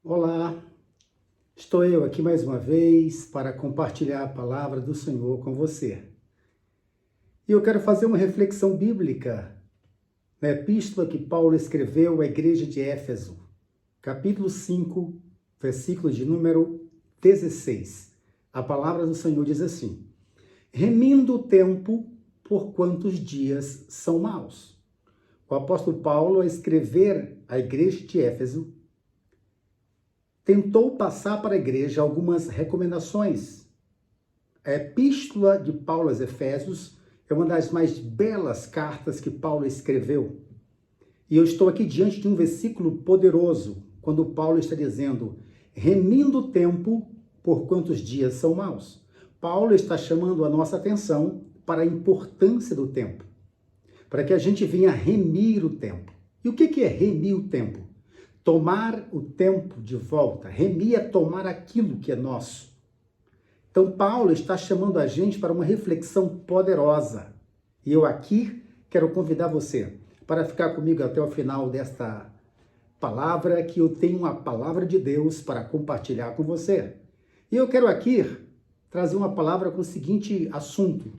Olá, estou eu aqui mais uma vez para compartilhar a palavra do Senhor com você. E eu quero fazer uma reflexão bíblica na epístola que Paulo escreveu à igreja de Éfeso, capítulo 5, versículo de número 16. A palavra do Senhor diz assim: remindo o tempo, porquanto os dias são maus. O apóstolo Paulo, ao escrever à igreja de Éfeso, tentou passar para a igreja algumas recomendações. A epístola de Paulo aos Efésios é uma das mais belas cartas que Paulo escreveu. E eu estou aqui diante de um versículo poderoso, quando Paulo está dizendo: remindo o tempo, porquanto os dias são maus. Paulo está chamando a nossa atenção para a importância do tempo, para que a gente venha remir o tempo. E o que é remir o tempo? Tomar o tempo de volta. Remir é tomar aquilo que é nosso. Então, Paulo está chamando a gente para uma reflexão poderosa. E eu aqui quero convidar você para ficar comigo até o final desta palavra, que eu tenho uma palavra de Deus para compartilhar com você. E eu quero aqui trazer uma palavra com o seguinte assunto: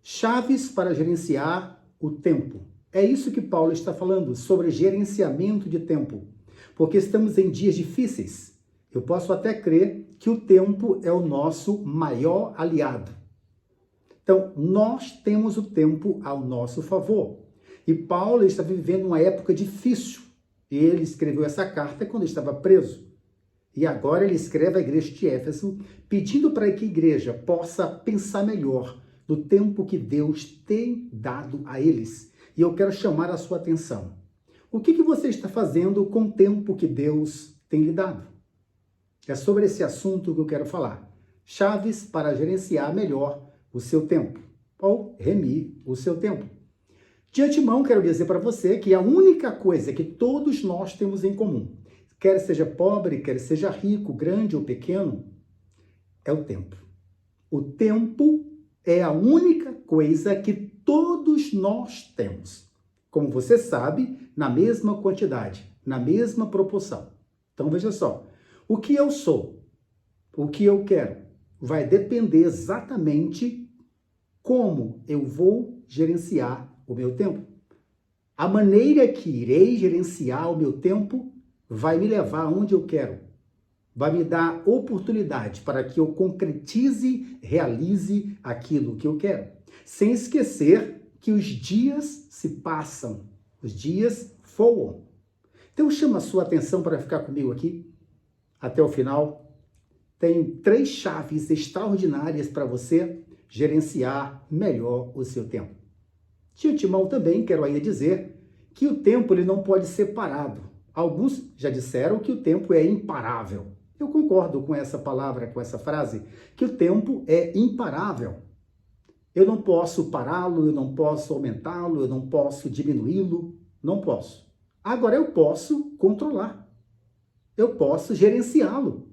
chaves para gerenciar o tempo. É isso que Paulo está falando, sobre gerenciamento de tempo. Porque estamos em dias difíceis. Eu posso até crer que o tempo é o nosso maior aliado. Então, nós temos o tempo ao nosso favor. E Paulo está vivendo uma época difícil. E ele escreveu essa carta quando estava preso. E agora ele escreve à igreja de Éfeso, pedindo para que a igreja possa pensar melhor no tempo que Deus tem dado a eles. E eu quero chamar a sua atenção. O que você está fazendo com o tempo que Deus tem lhe dado? É sobre esse assunto que eu quero falar. Chaves para gerenciar melhor o seu tempo, ou remir o seu tempo. De antemão, quero dizer para você que a única coisa que todos nós temos em comum, quer seja pobre, quer seja rico, grande ou pequeno, é o tempo. O tempo é a única coisa que todos nós temos. Como você sabe, na mesma quantidade, na mesma proporção. Então, veja só, o que eu sou, o que eu quero, vai depender exatamente como eu vou gerenciar o meu tempo. A maneira que irei gerenciar o meu tempo vai me levar aonde eu quero. Vai me dar oportunidade para que eu concretize, realize aquilo que eu quero. Sem esquecer que os dias se passam, os dias voam. Então chama a sua atenção para ficar comigo aqui até o final. Tenho 3 chaves extraordinárias para você gerenciar melhor o seu tempo. De antemão também quero ainda dizer que o tempo ele não pode ser parado. Alguns já disseram que o tempo é imparável. Eu concordo com essa palavra, com essa frase, que o tempo é imparável. Eu não posso pará-lo, eu não posso aumentá-lo, eu não posso diminuí-lo, não posso. Agora eu posso controlar, eu posso gerenciá-lo.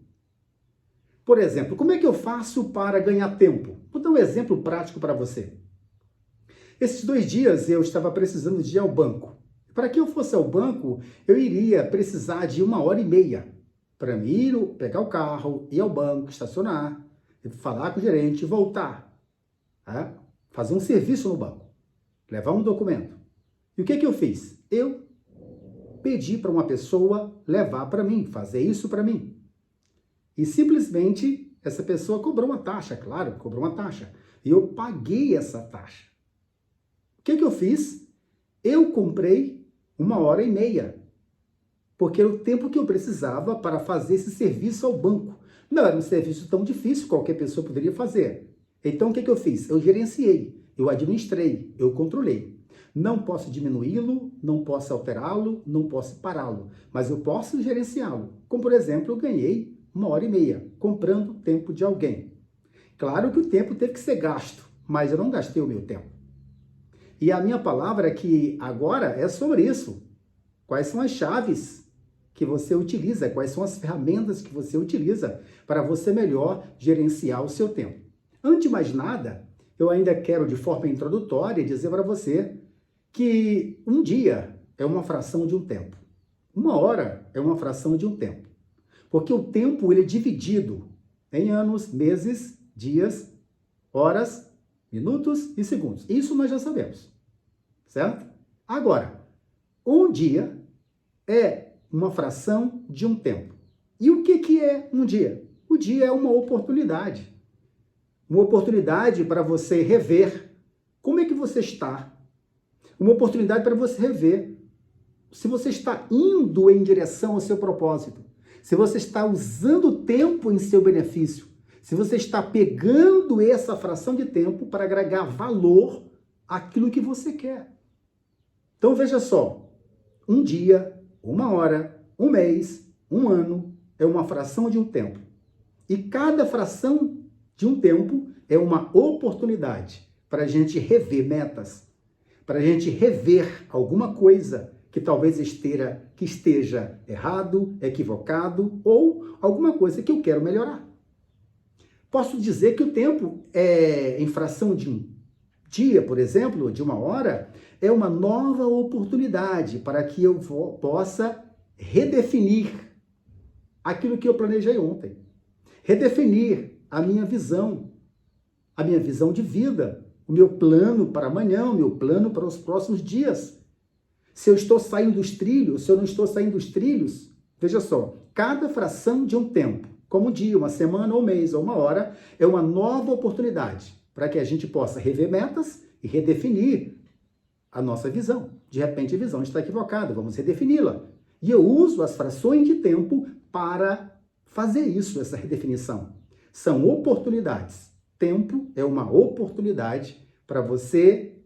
Por exemplo, como é que eu faço para ganhar tempo? Vou dar um exemplo prático para você. Esses 2 dias eu estava precisando de ir ao banco. Para que eu fosse ao banco, eu iria precisar de 1h30 para mim pegar o carro, ir ao banco, estacionar, falar com o gerente e voltar. Fazer um serviço no banco, levar um documento. E o que eu fiz? Eu pedi para uma pessoa levar para mim, fazer isso para mim. E simplesmente essa pessoa cobrou uma taxa, claro, cobrou uma taxa. E eu paguei essa taxa. O que eu fiz? Eu comprei 1h30, porque era o tempo que eu precisava para fazer esse serviço ao banco. Não era um serviço tão difícil, qualquer pessoa poderia fazer. Então, o que eu fiz? Eu gerenciei, eu administrei, eu controlei. Não posso diminuí-lo, não posso alterá-lo, não posso pará-lo, mas eu posso gerenciá-lo. Como, por exemplo, eu ganhei 1h30 comprando tempo de alguém. Claro que o tempo teve que ser gasto, mas eu não gastei o meu tempo. E a minha palavra aqui agora é sobre isso. Quais são as chaves que você utiliza? Quais são as ferramentas que você utiliza para você melhor gerenciar o seu tempo? Antes de mais nada, eu ainda quero, de forma introdutória, dizer para você que um dia é uma fração de um tempo. 1 hora é uma fração de um tempo. Porque o tempo ele é dividido em anos, meses, dias, horas, minutos e segundos. Isso nós já sabemos, certo? Agora, um dia é uma fração de um tempo. E o que é um dia? O dia é uma oportunidade. Uma oportunidade para você rever como é que você está. Uma oportunidade para você rever se você está indo em direção ao seu propósito. Se você está usando o tempo em seu benefício. Se você está pegando essa fração de tempo para agregar valor àquilo que você quer. Então veja só, um dia, uma hora, um mês, um ano é uma fração de um tempo. E cada fração de um tempo é uma oportunidade para a gente rever metas, para a gente rever alguma coisa que talvez esteja errado, equivocado ou alguma coisa que eu quero melhorar. Posso dizer que o tempo em fração de um dia, por exemplo, de uma hora, é uma nova oportunidade para que eu possa redefinir aquilo que eu planejei ontem. Redefinir a minha visão de vida, o meu plano para amanhã, o meu plano para os próximos dias. Se eu estou saindo dos trilhos, se eu não estou saindo dos trilhos, veja só, cada fração de um tempo, como um dia, uma semana, um mês ou uma hora, é uma nova oportunidade para que a gente possa rever metas e redefinir a nossa visão. De repente a visão está equivocada, vamos redefini-la. E eu uso as frações de tempo para fazer isso, essa redefinição. São oportunidades. Tempo é uma oportunidade para você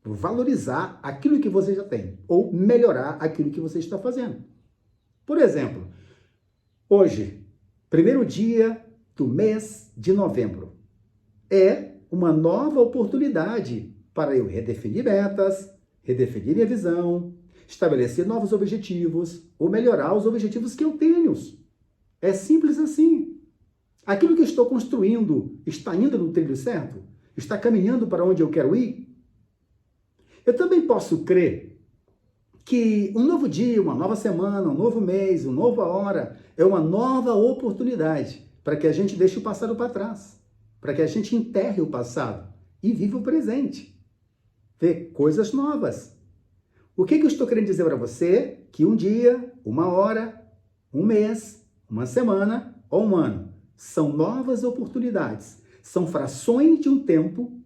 valorizar aquilo que você já tem ou melhorar aquilo que você está fazendo. Por exemplo, hoje, primeiro dia do mês de novembro, é uma nova oportunidade para eu redefinir metas, redefinir minha visão, estabelecer novos objetivos ou melhorar os objetivos que eu tenho. É simples assim. Aquilo que eu estou construindo está indo no trilho certo? Está caminhando para onde eu quero ir? Eu também posso crer que um novo dia, uma nova semana, um novo mês, uma nova hora é uma nova oportunidade para que a gente deixe o passado para trás, para que a gente enterre o passado e viva o presente, ver coisas novas. O que eu estou querendo dizer para você? Que um dia, uma hora, um mês, uma semana ou um ano são novas oportunidades, são frações de um tempo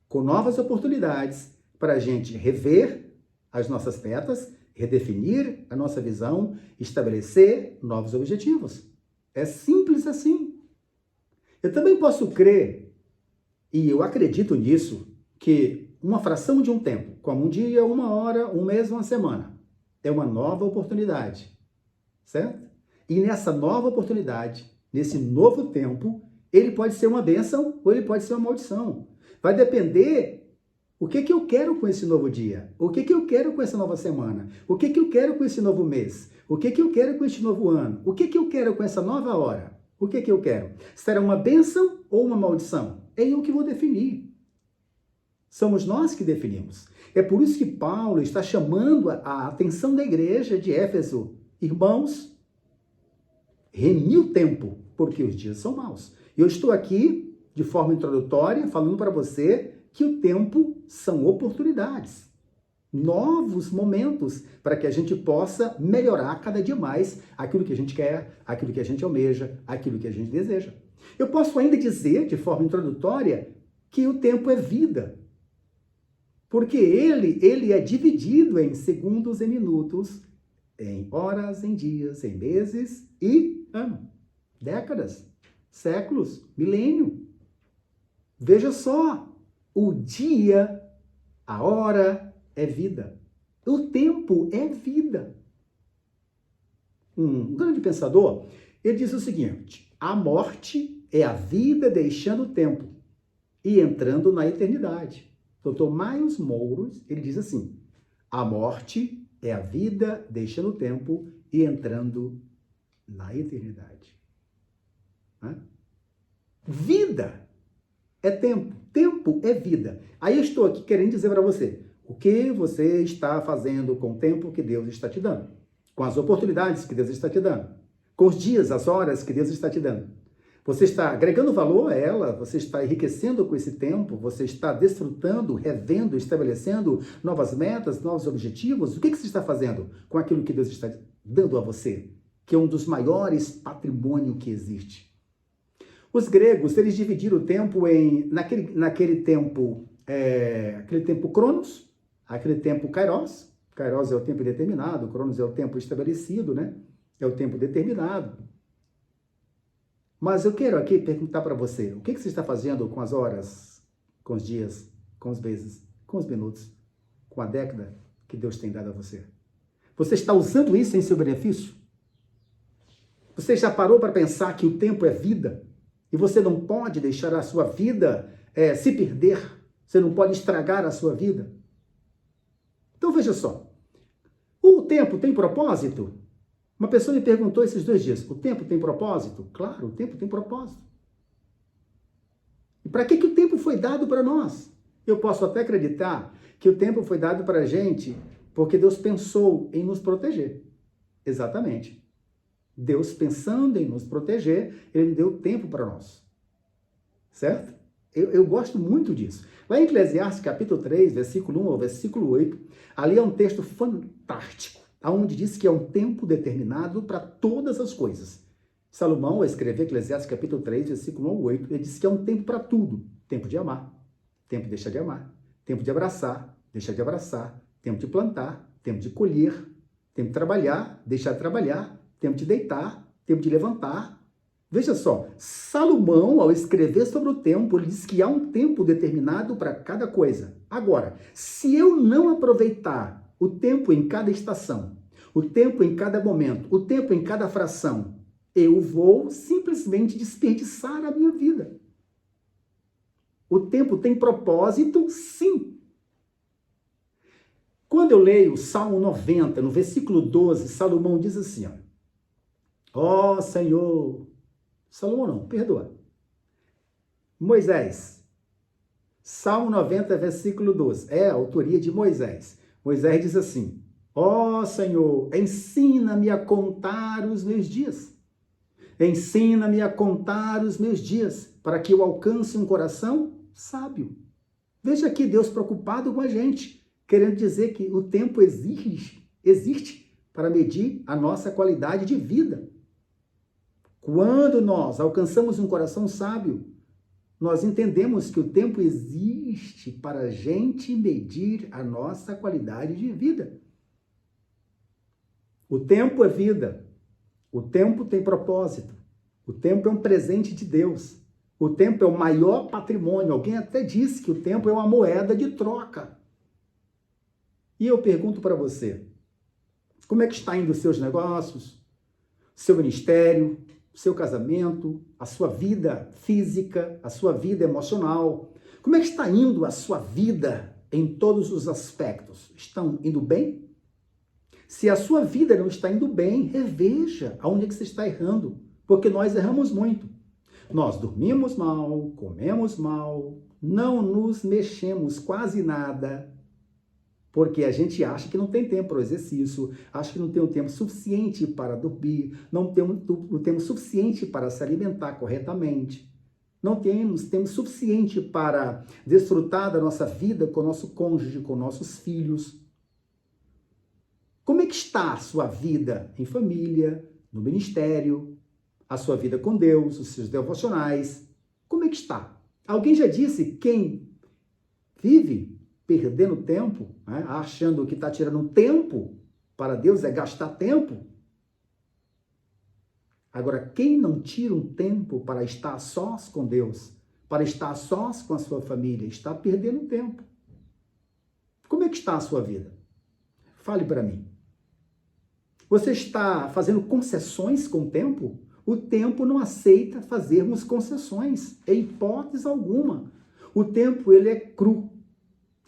com novas oportunidades para a gente rever as nossas metas, redefinir a nossa visão, estabelecer novos objetivos. É simples assim. Eu também posso crer, e eu acredito nisso, que uma fração de um tempo, como um dia, uma hora, um mês, uma semana, é uma nova oportunidade, certo? E nessa nova oportunidade, nesse novo tempo, ele pode ser uma bênção ou ele pode ser uma maldição. Vai depender o que eu quero com esse novo dia, o que eu quero com essa nova semana, o que eu quero com esse novo mês, o que eu quero com este novo ano, o que eu quero com essa nova hora, o que eu quero. Será uma bênção ou uma maldição? É eu que vou definir. Somos nós que definimos. É por isso que Paulo está chamando a atenção da igreja de Éfeso. Irmãos, remi o tempo, porque os dias são maus. E eu estou aqui, de forma introdutória, falando para você que o tempo são oportunidades, novos momentos para que a gente possa melhorar cada dia mais aquilo que a gente quer, aquilo que a gente almeja, aquilo que a gente deseja. Eu posso ainda dizer, de forma introdutória, que o tempo é vida, porque ele é dividido em segundos e minutos, em horas, em dias, em meses e ano, décadas, séculos, milênio. Veja só, o dia, a hora é vida. O tempo é vida. Um grande pensador, ele diz o seguinte: a morte é a vida deixando o tempo e entrando na eternidade. Dr. Miles Monroe, ele diz assim: a morte é a vida deixando o tempo e entrando na eternidade. Vida é tempo, tempo é vida. Aí eu estou aqui querendo dizer para você, o que você está fazendo com o tempo que Deus está te dando? Com as oportunidades que Deus está te dando? com os dias, as horas que Deus está te dando? Você está agregando valor a ela? Você está enriquecendo com esse tempo? Você está desfrutando, revendo, estabelecendo novas metas, novos objetivos? O que você está fazendo com aquilo que Deus está dando a você? Que é um dos maiores patrimônios que existe. Os gregos, eles dividiram o tempo naquele tempo Cronos, aquele tempo Kairos. Kairos é o tempo determinado, Cronos é o tempo estabelecido, né? É o tempo determinado. Mas eu quero aqui perguntar para você, o que você está fazendo com as horas, com os dias, com os meses, com os minutos, com a década que Deus tem dado a você? Você está usando isso em seu benefício? Você já parou para pensar que o tempo é vida? E você não pode deixar a sua vida se perder? Você não pode estragar a sua vida? Então veja só, o tempo tem propósito? Uma pessoa me perguntou esses 2 dias, o tempo tem propósito? Claro, o tempo tem propósito. E para que o tempo foi dado para nós? Eu posso até acreditar que o tempo foi dado para a gente porque Deus pensou em nos proteger. Exatamente. Deus pensando em nos proteger, Ele deu tempo para nós. Certo? Eu gosto muito disso. Lá em Eclesiastes, capítulo 3, versículo 1 ao versículo 8, ali é um texto fantástico, onde diz que é um tempo determinado para todas as coisas. Salomão, ao escrever Eclesiastes capítulo 3, versículo 1 ao 8, ele diz que é um tempo para tudo. Tempo de amar, tempo de deixar de amar, tempo de abraçar, deixar de abraçar, tempo de plantar, tempo de colher, tempo de trabalhar, deixar de trabalhar, tempo de deitar, tempo de levantar. Veja só, Salomão, ao escrever sobre o tempo, ele diz que há um tempo determinado para cada coisa. Agora, se eu não aproveitar o tempo em cada estação, o tempo em cada momento, o tempo em cada fração, eu vou simplesmente desperdiçar a minha vida. O tempo tem propósito, sim. Quando eu leio o Salmo 90, no versículo 12, Salomão diz assim, ó Senhor, Salomão não, perdoa. Moisés, Salmo 90, versículo 12, é a autoria de Moisés. Moisés diz assim, ó Senhor, ensina-me a contar os meus dias. Ensina-me a contar os meus dias, para que eu alcance um coração sábio. Veja aqui Deus preocupado com a gente, querendo dizer que o tempo existe para medir a nossa qualidade de vida. Quando nós alcançamos um coração sábio, nós entendemos que o tempo existe para a gente medir a nossa qualidade de vida. O tempo é vida. O tempo tem propósito. O tempo é um presente de Deus. O tempo é o maior patrimônio. Alguém até disse que o tempo é uma moeda de troca. E eu pergunto para você, como é que está indo os seus negócios, seu ministério, seu casamento, a sua vida física, a sua vida emocional? Como é que está indo a sua vida em todos os aspectos? Estão indo bem? Se a sua vida não está indo bem, reveja aonde é que você está errando, porque nós erramos muito. Nós dormimos mal, comemos mal, não nos mexemos quase nada, porque a gente acha que não tem tempo para o exercício, acha que não tem o tempo suficiente para dormir, não tem o tempo suficiente para se alimentar corretamente, não temos tempo suficiente para desfrutar da nossa vida com o nosso cônjuge, com nossos filhos. Como é que está a sua vida em família, no ministério, a sua vida com Deus, os seus devocionais? Como é que está? Alguém já disse, quem vive perdendo tempo, né, achando que está tirando tempo para Deus é gastar tempo. Agora, quem não tira um tempo para estar a sós com Deus, para estar a sós com a sua família, está perdendo tempo. Como é que está a sua vida? Fale para mim. Você está fazendo concessões com o tempo? O tempo não aceita fazermos concessões, em hipótese alguma. O tempo, ele é cru.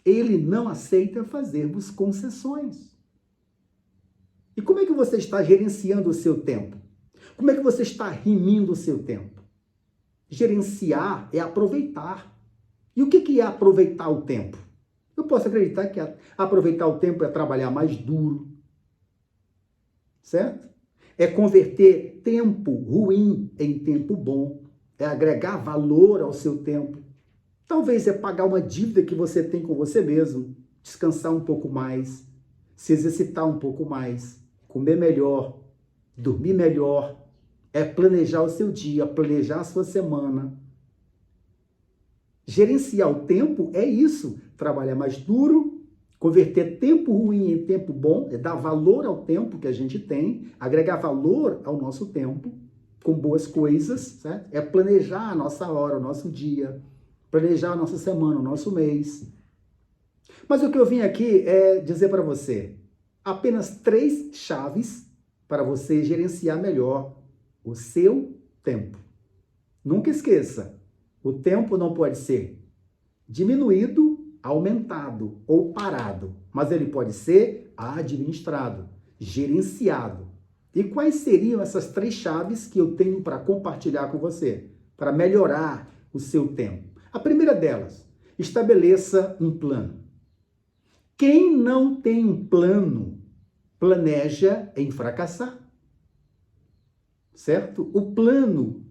Ele não aceita fazermos concessões. E como é que você está gerenciando o seu tempo? Como é que você está rimindo o seu tempo? Gerenciar é aproveitar. E o que é aproveitar o tempo? Eu posso acreditar que aproveitar o tempo é trabalhar mais duro, certo? É converter tempo ruim em tempo bom. É agregar valor ao seu tempo. Talvez é pagar uma dívida que você tem com você mesmo, descansar um pouco mais, se exercitar um pouco mais, comer melhor, dormir melhor. É planejar o seu dia, planejar a sua semana. Gerenciar o tempo é isso, trabalhar mais duro, converter tempo ruim em tempo bom, é dar valor ao tempo que a gente tem, agregar valor ao nosso tempo com boas coisas, certo? É planejar a nossa hora, o nosso dia, planejar a nossa semana, o nosso mês. Mas o que eu vim aqui é dizer para você, apenas 3 chaves para você gerenciar melhor o seu tempo. Nunca esqueça, o tempo não pode ser diminuído, aumentado ou parado, mas ele pode ser administrado, gerenciado. E quais seriam essas 3 chaves que eu tenho para compartilhar com você, para melhorar o seu tempo? A primeira delas, estabeleça um plano. Quem não tem um plano, planeja em fracassar. Certo? O plano,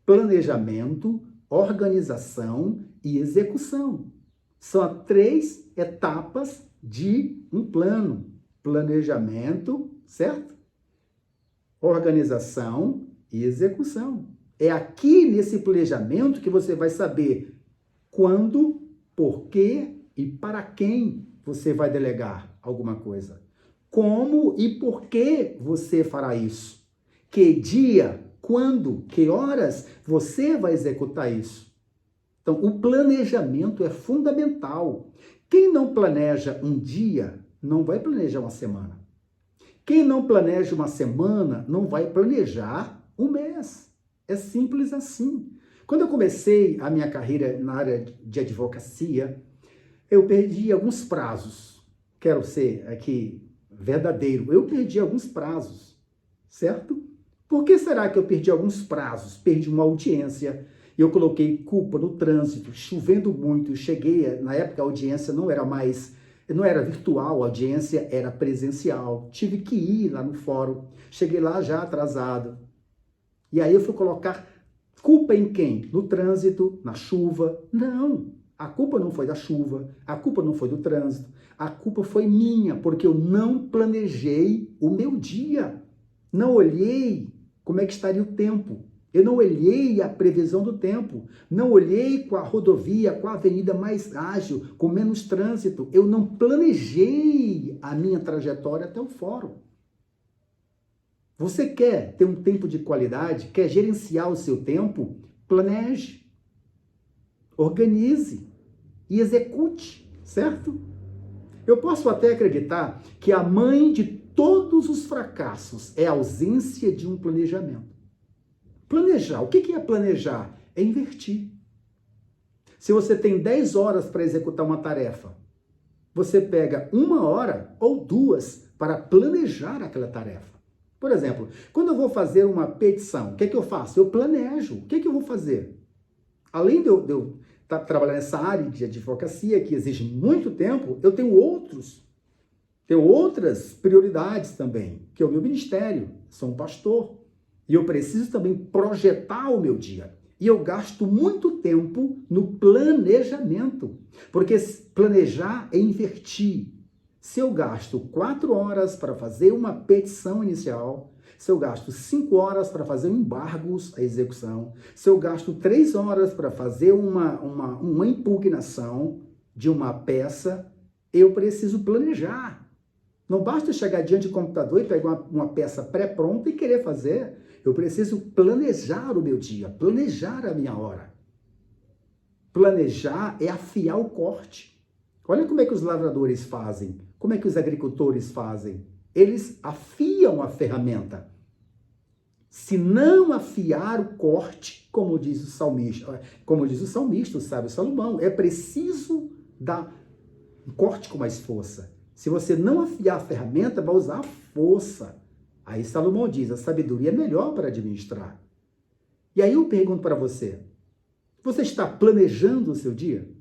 planejamento, organização e execução. São as 3 etapas de um plano. Planejamento, certo? Organização e execução. É aqui nesse planejamento que você vai saber quando, por quê e para quem você vai delegar alguma coisa. Como e por que você fará isso. Que dia, quando, que horas você vai executar isso. Então, o planejamento é fundamental. Quem não planeja um dia, não vai planejar uma semana. Quem não planeja uma semana, não vai planejar um mês. É simples assim. Quando eu comecei a minha carreira na área de advocacia, eu perdi alguns prazos. Quero ser aqui verdadeiro. Eu perdi alguns prazos, certo? Por que será que eu perdi alguns prazos? Perdi uma audiência, eu coloquei culpa no trânsito, chovendo muito, cheguei, na época a audiência não era virtual, a audiência era presencial, tive que ir lá no fórum, cheguei lá já atrasado. E aí eu fui colocar culpa em quem? No trânsito, na chuva? Não, a culpa não foi da chuva, a culpa não foi do trânsito, a culpa foi minha, porque eu não planejei o meu dia, não olhei como é que estaria o tempo. Eu não olhei a previsão do tempo. Não olhei com a rodovia, com a avenida mais ágil, com menos trânsito. Eu não planejei a minha trajetória até o fórum. Você quer ter um tempo de qualidade? Quer gerenciar o seu tempo? Planeje. Organize. E execute, certo? Eu posso até acreditar que a mãe de todos os fracassos é a ausência de um planejamento. Planejar. O que é planejar? É invertir. Se você tem 10 horas para executar uma tarefa, você pega 1 hora ou 2 para planejar aquela tarefa. Por exemplo, quando eu vou fazer uma petição, o que eu faço? Eu planejo. O que eu vou fazer? Além de eu trabalhar nessa área de advocacia, que exige muito tempo, eu tenho outras prioridades também, que é o meu ministério. Sou um pastor. E eu preciso também projetar o meu dia. E eu gasto muito tempo no planejamento. Porque planejar é invertir. Se eu gasto 4 horas para fazer uma petição inicial, se eu gasto 5 horas para fazer embargos à execução, se eu gasto 3 horas para fazer uma impugnação de uma peça, eu preciso planejar. Não basta chegar diante do computador e pegar uma peça pré-pronta e querer fazer. Eu preciso planejar o meu dia, planejar a minha hora. Planejar é afiar o corte. Olha como é que os lavradores fazem, como é que os agricultores fazem. Eles afiam a ferramenta. Se não afiar o corte, como diz o salmista, o sábio Salomão, é preciso dar um corte com mais força. Se você não afiar a ferramenta, vai usar a força. Aí Salomão diz, a sabedoria é melhor para administrar. E aí eu pergunto para você, você está planejando o seu dia?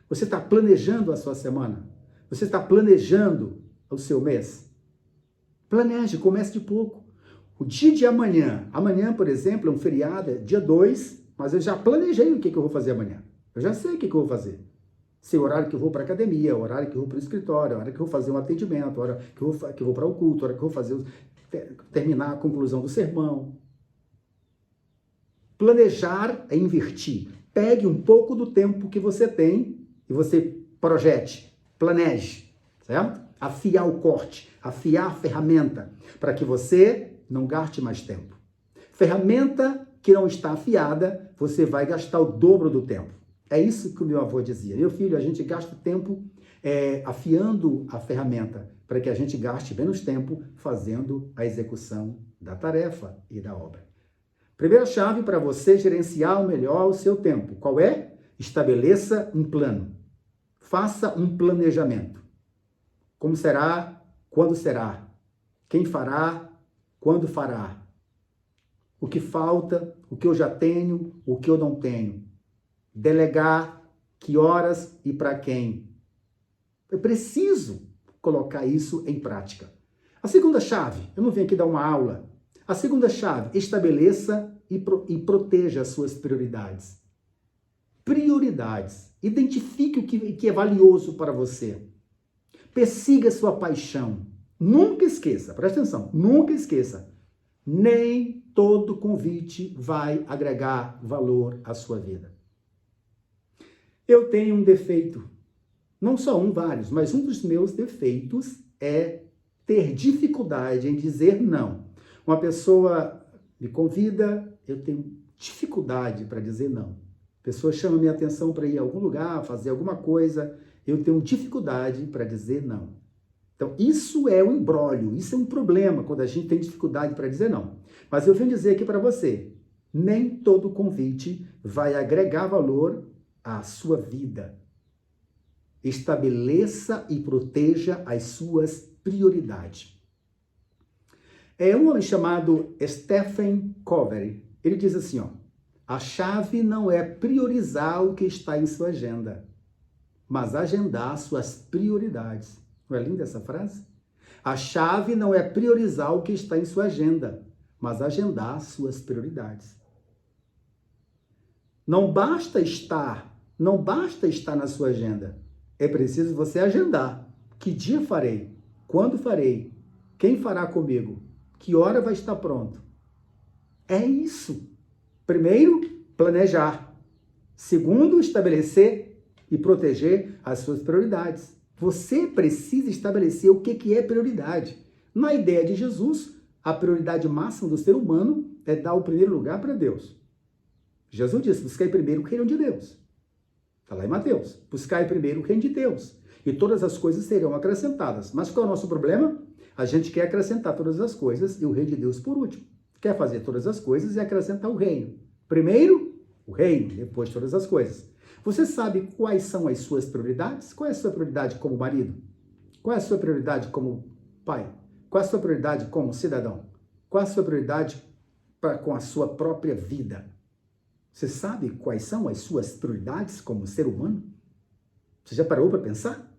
Você está planejando a sua semana? Você está planejando o seu mês? Planeje, comece de pouco. O dia de amanhã. Amanhã, por exemplo, é um feriado, é dia 2, mas eu já planejei o que eu vou fazer amanhã. Eu já sei o que eu vou fazer. Se é o horário que eu vou para a academia, o horário que eu vou para o escritório, a hora que eu vou fazer um atendimento, a hora que eu vou para o culto, a hora que eu vou fazer, terminar a conclusão do sermão. Planejar é invertir. Pegue um pouco do tempo que você tem e você projete, planeje, certo? Afiar o corte, afiar a ferramenta, para que você não gaste mais tempo. Ferramenta que não está afiada, você vai gastar o dobro do tempo. É isso que o meu avô dizia. Meu filho, a gente gasta tempo afiando a ferramenta, para que a gente gaste menos tempo fazendo a execução da tarefa e da obra. Primeira chave para você gerenciar melhor o seu tempo. Qual é? Estabeleça um plano. Faça um planejamento. Como será? Quando será? Quem fará? Quando fará? O que falta? O que eu já tenho? O que eu não tenho? Delegar, que horas e para quem? Eu preciso colocar isso em prática. A segunda chave, eu não vim aqui dar uma aula. A segunda chave, estabeleça e proteja as suas prioridades. Prioridades. Identifique o que é valioso para você. Persiga sua paixão. Nunca esqueça, presta atenção, nunca esqueça. Nem todo convite vai agregar valor à sua vida. Eu tenho um defeito. Não só um, vários, mas um dos meus defeitos é ter dificuldade em dizer não. Uma pessoa me convida, eu tenho dificuldade para dizer não. A pessoa chama minha atenção para ir a algum lugar, fazer alguma coisa, eu tenho dificuldade para dizer não. Então, isso é um imbróglio, isso é um problema quando a gente tem dificuldade para dizer não. Mas eu venho dizer aqui para você, nem todo convite vai agregar valor à sua vida. Estabeleça e proteja as suas prioridades. É um homem chamado Stephen Covey. Ele diz assim, ó, a chave não é priorizar o que está em sua agenda, mas agendar suas prioridades. Não é linda essa frase? A chave não é priorizar o que está em sua agenda, mas agendar suas prioridades. Não basta estar na sua agenda. É preciso você agendar. Que dia farei? Quando farei? Quem fará comigo? Que hora vai estar pronto? É isso. Primeiro, planejar. Segundo, estabelecer e proteger as suas prioridades. Você precisa estabelecer o que é prioridade. Na ideia de Jesus, a prioridade máxima do ser humano é dar o primeiro lugar para Deus. Jesus disse, buscai primeiro o reino de Deus. Está lá em Mateus. Buscai primeiro o reino de Deus. E todas as coisas serão acrescentadas. Mas qual é o nosso problema? A gente quer acrescentar todas as coisas e o reino de Deus por último. Quer fazer todas as coisas e acrescentar o reino. Primeiro, o reino, depois todas as coisas. Você sabe quais são as suas prioridades? Qual é a sua prioridade como marido? Qual é a sua prioridade como pai? Qual é a sua prioridade como cidadão? Qual é a sua prioridade com a sua própria vida? Você sabe quais são as suas prioridades como ser humano? Você já parou para pensar?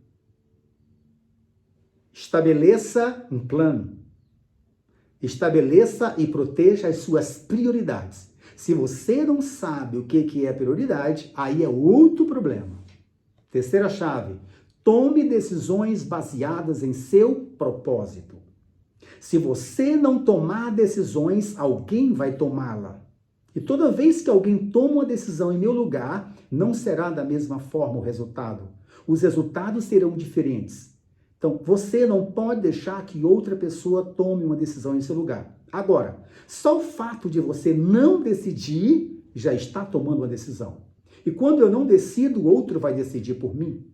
Estabeleça um plano. Estabeleça e proteja as suas prioridades. Se você não sabe o que é prioridade, aí é outro problema. Terceira chave, tome decisões baseadas em seu propósito. Se você não tomar decisões, alguém vai tomá-la. E toda vez que alguém toma uma decisão em meu lugar, não será da mesma forma o resultado. Os resultados serão diferentes. Então, você não pode deixar que outra pessoa tome uma decisão em seu lugar. Agora, só o fato de você não decidir já está tomando uma decisão. E quando eu não decido, o outro vai decidir por mim.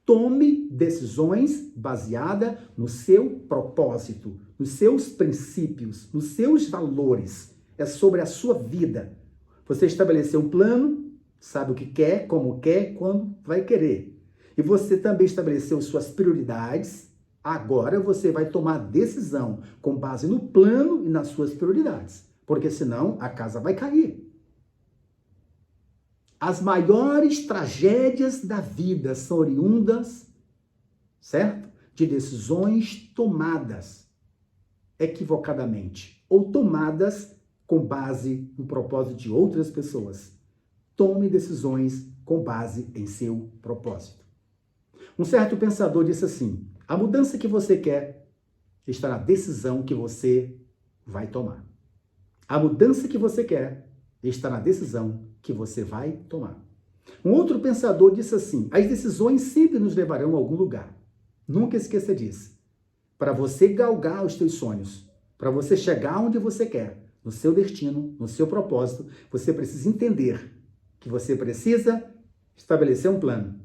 Tome decisões baseadas no seu propósito, nos seus princípios, nos seus valores. É sobre a sua vida. Você estabeleceu um plano, sabe o que quer, como quer, quando vai querer. E você também estabeleceu suas prioridades. Agora você vai tomar decisão com base no plano e nas suas prioridades. Porque senão a casa vai cair. As maiores tragédias da vida são oriundas, certo? De decisões tomadas. equivocadamente ou tomadas com base no propósito de outras pessoas. Tome decisões com base em seu propósito. Um certo pensador disse assim: a mudança que você quer está na decisão que você vai tomar. A mudança que você quer está na decisão que você vai tomar. Um outro pensador disse assim: as decisões sempre nos levarão a algum lugar. Nunca esqueça disso. Para você galgar os teus sonhos, para você chegar onde você quer, no seu destino, no seu propósito, você precisa entender que você precisa estabelecer um plano.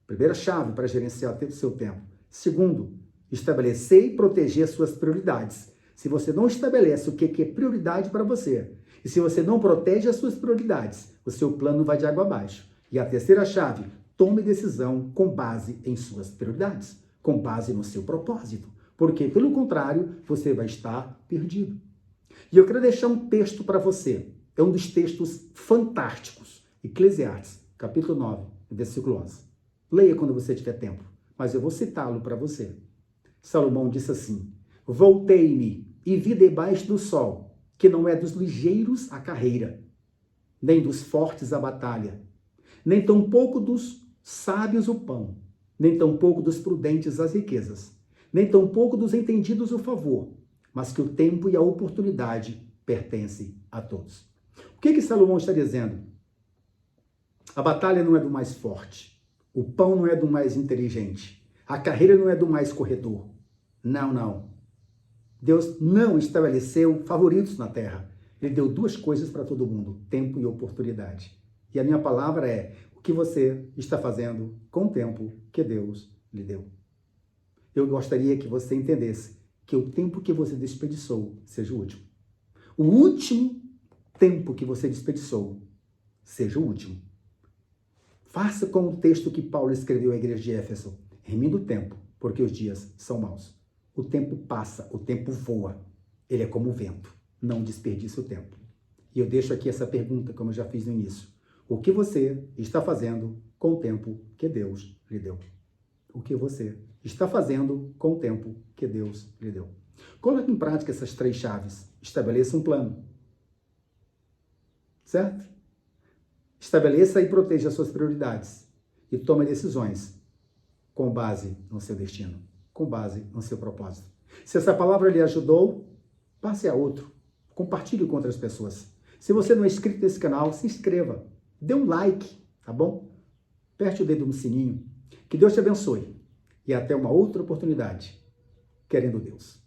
Primeira chave para gerenciar o seu tempo. Segundo, estabelecer e proteger as suas prioridades. Se você não estabelece o que é prioridade para você, e se você não protege as suas prioridades, o seu plano vai de água abaixo. E a terceira chave, tome decisão com base em suas prioridades, com base no seu propósito. Porque, pelo contrário, você vai estar perdido. E eu quero deixar um texto para você. É um dos textos fantásticos. Eclesiastes, capítulo 9, versículo 11. Leia quando você tiver tempo, mas eu vou citá-lo para você. Salomão disse assim: voltei-me e vi debaixo do sol, que não é dos ligeiros a carreira, nem dos fortes a batalha, nem tampouco dos sábios o pão, nem tampouco dos prudentes as riquezas, nem tampouco dos entendidos o favor, mas que o tempo e a oportunidade pertencem a todos. O que Salomão está dizendo? A batalha não é do mais forte, o pão não é do mais inteligente, a carreira não é do mais corredor. Não, não. Deus não estabeleceu favoritos na terra. Ele deu duas coisas para todo mundo: tempo e oportunidade. E a minha palavra é: o que você está fazendo com o tempo que Deus lhe deu? Eu gostaria que você entendesse que o tempo que você desperdiçou seja o último. O último tempo que você desperdiçou seja o último. Faça como o texto que Paulo escreveu à igreja de Éfeso: remida o tempo, porque os dias são maus. O tempo passa, o tempo voa. Ele é como o vento. Não desperdice o tempo. E eu deixo aqui essa pergunta, como eu já fiz no início: o que você está fazendo com o tempo que Deus lhe deu? O que você está fazendo com o tempo que Deus lhe deu? Coloque em prática essas três chaves. Estabeleça um plano. Certo? Estabeleça e proteja as suas prioridades. E tome decisões com base no seu destino, com base no seu propósito. Se essa palavra lhe ajudou, passe a outro. Compartilhe com outras pessoas. Se você não é inscrito nesse canal, se inscreva. Dê um like, tá bom? Aperte o dedo no sininho. Que Deus te abençoe. E até uma outra oportunidade. Querendo Deus.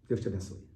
Deus te abençoe.